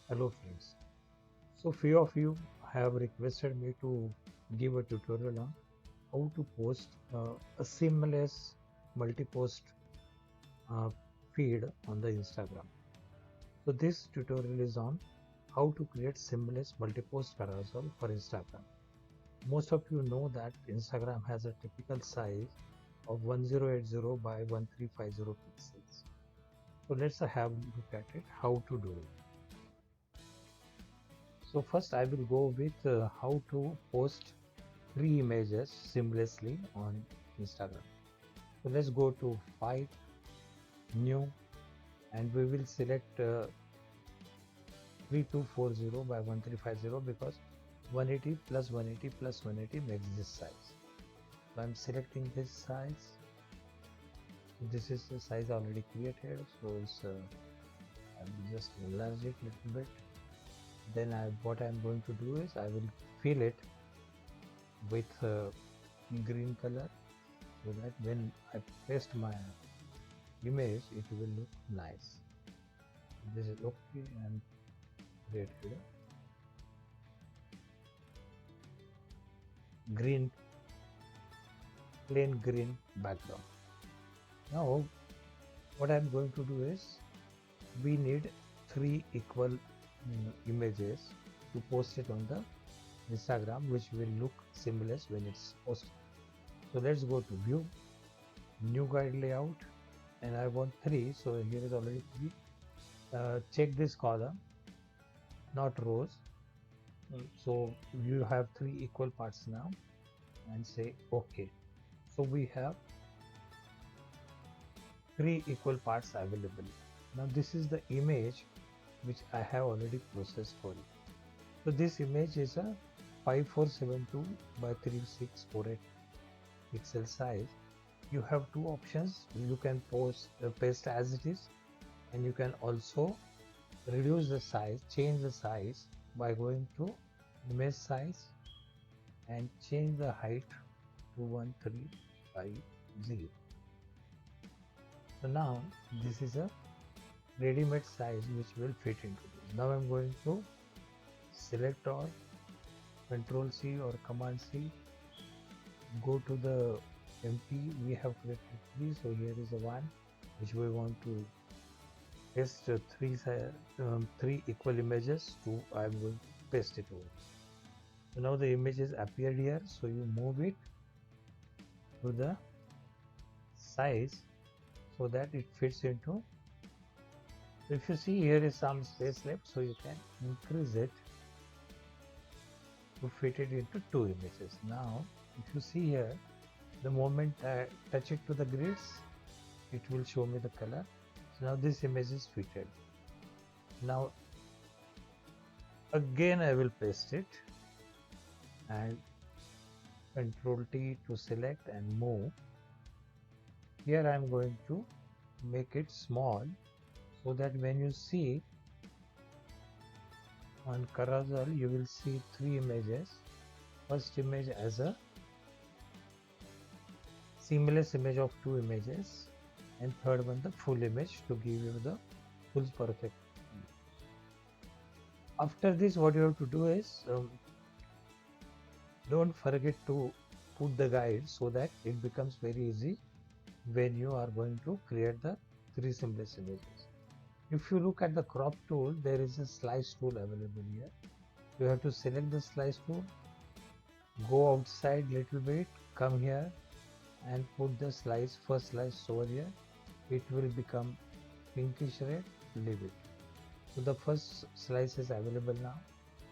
Hello friends. So few of you have requested me to give a tutorial on how to post a seamless multi-post uh, feed on the Instagram. So this tutorial is on how to create seamless multi-post carousel for Instagram. Most of you know that Instagram has a typical size of 1080 by 1350 pixels. So let's have a look at it, how to do it. So first I will go with how to post three images seamlessly on Instagram. So let's go to File, New, and we will select 3240 by 1350 because 180 plus 180 plus 180 makes this size. So I'm selecting this size. This is the size already created, so I will just enlarge it a little bit. Then what I'm going to do is I will fill it with green color so that when I paste my image it will look nice. This is okay and created a green, plain green background. Now what I'm going to do is we need three equal images to post it on the Instagram, which will look seamless when it's posted. So let's go to view, new guide layout, and I want three, so here is already three. Check this column, not rows. So you have three equal parts now and say okay. So we have three equal parts available. Now this is the image which I have already processed for you. So this image is a 5472 by 3648 pixel size. You have two options. You can paste as it is, and you can also reduce the size, change the size by going to image size and change the height to 1350. So now this is a ready-made size which will fit into this. Now I'm going to select all, Control C or Command C, go to the empty. We have created three, so here is the one which we want to paste three equal images to. I'm going to paste it over. So now the images appeared here, so you move it to the size so that it fits into. If you see, here is some space left, so you can increase it to fit it into two images. Now if you see here, the moment I touch it to the grids, it will show me the color. So now this image is fitted. Now again I will paste it and Control T to select and move. Here I am going to make it small so that when you see on carousel, you will see three images. First image as a seamless image of two images, and third one the full image to give you the full perfect. After this, what you have to do is don't forget to put the guide so that it becomes very easy when you are going to create the three seamless images. If you look at the crop tool, there is a slice tool available here. You have to select the slice tool, go outside little bit, come here and put the first slice over here. It will become pinkish red, leave it. So the first slice is available now.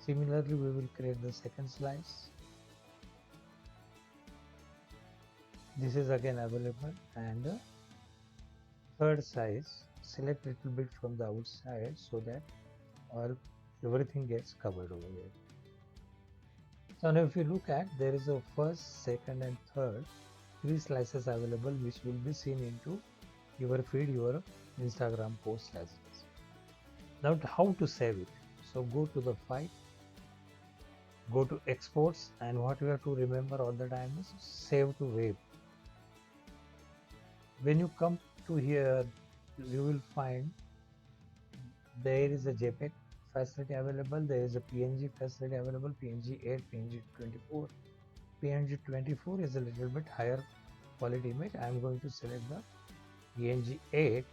Similarly, we will create the second slice. This is again available, and the third size, select little bit from the outside so that everything gets covered over here. So now if you look at, there is a first, second and third three slices available which will be seen into your feed, your Instagram post as it is. Now how to save it? So go to the file, go to exports, and what you have to remember all the time is save to web. When you come to here, you will find there is a JPEG facility available. There is a PNG facility available, PNG 8, PNG 24. PNG 24 is a little bit higher quality image. I am going to select the PNG 8.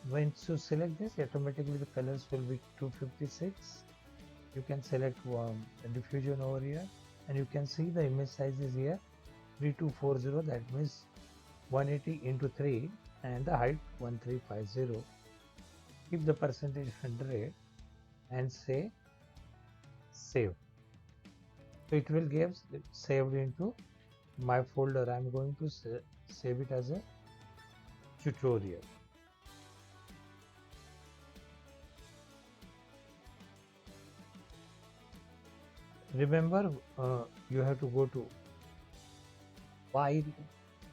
When you select this, automatically the colors will be 256. You can select a diffusion over here, and you can see the image size is here 3240, that means 180 into 3, and the height 1350. Keep the percentage 100 and say save. So it will get saved into my folder. I'm going to save it as a tutorial. Remember, you have to go to file,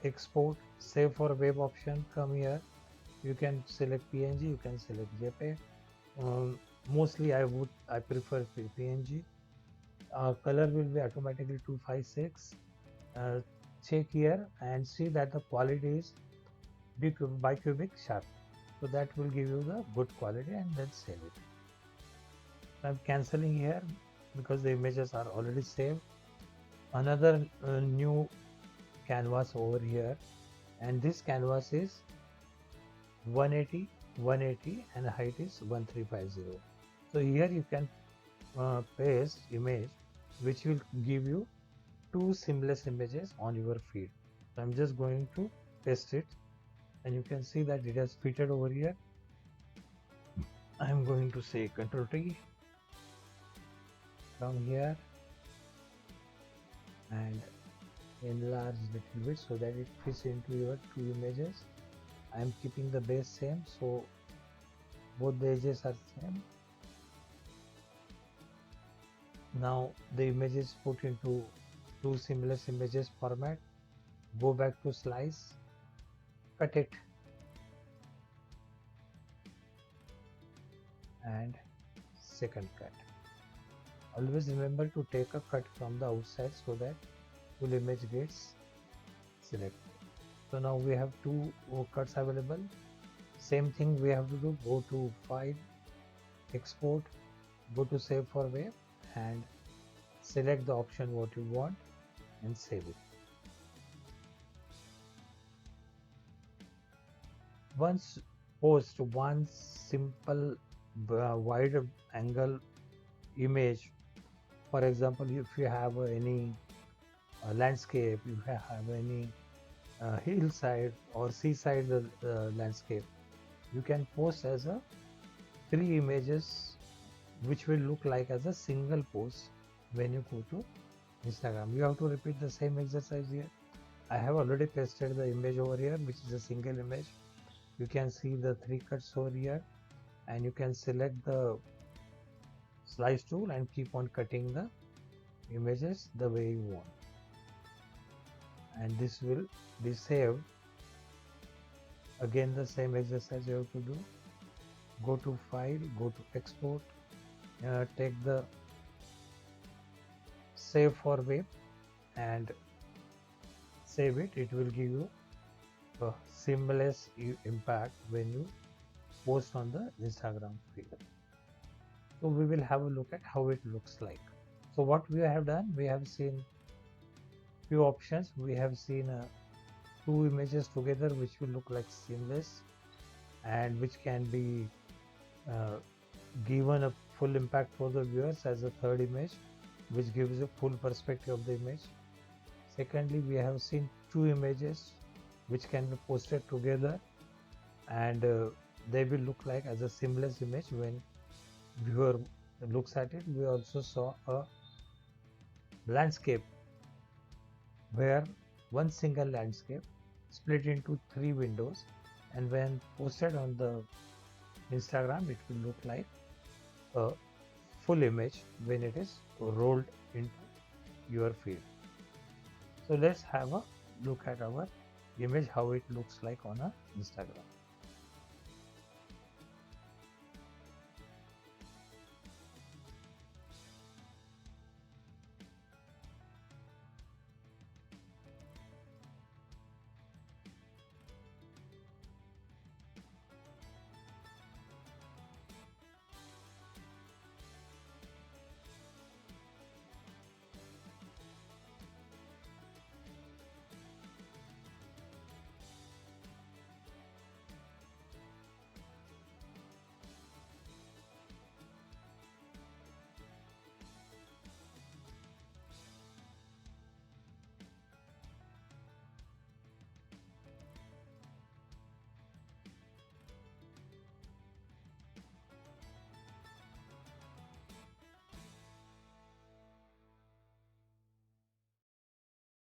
export, save for web option. Come here, you can select PNG, you can select JPEG. Mostly I prefer PNG. Color will be automatically 256. Check here and see that the quality is bicubic sharp, so that will give you the good quality, and then save it. I'm cancelling here because the images are already saved. Another new canvas over here, and this canvas is 180 and height is 1350. So here you can paste image which will give you two seamless images on your feed. So I'm just going to paste it, and you can see that it has fitted over here. I'm going to say Ctrl T, come here and enlarge little bit so that it fits into your two images. I am keeping the base same, so both the edges are same. Now the image is put into two seamless images format. Go back to slice, cut it, and second cut. Always remember to take a cut from the outside so that full image gets selected. So now we have two cuts available. Same thing we have to do. Go to file, export, go to save for web, and select the option what you want and save it. Once post one simple wide angle image, for example, if you have any landscape, you have any hillside or seaside landscape, you can post as a 3 images which will look like as a single post when you go to Instagram. You have to repeat the same exercise here. I have already pasted the image over here, which is a single image. You can see the 3 cuts over here, and you can select the slice tool and keep on cutting the images the way you want, and this will be saved. Again the same exercise you have to do. Go to file, go to export, take the save for web and save it. It will give you a seamless impact when you post on the Instagram feed. So we will have a look at how it looks like. So what we have done, we have seen few options. We have seen two images together which will look like seamless and which can be given a full impact for the viewers as a third image, which gives a full perspective of the image. Secondly, we have seen two images which can be posted together, and they will look like as a seamless image when viewer looks at it. We also saw a landscape where one single landscape split into 3 windows, and when posted on the Instagram, it will look like a full image when it is rolled into your feed. So let's have a look at our image, how it looks like on a Instagram.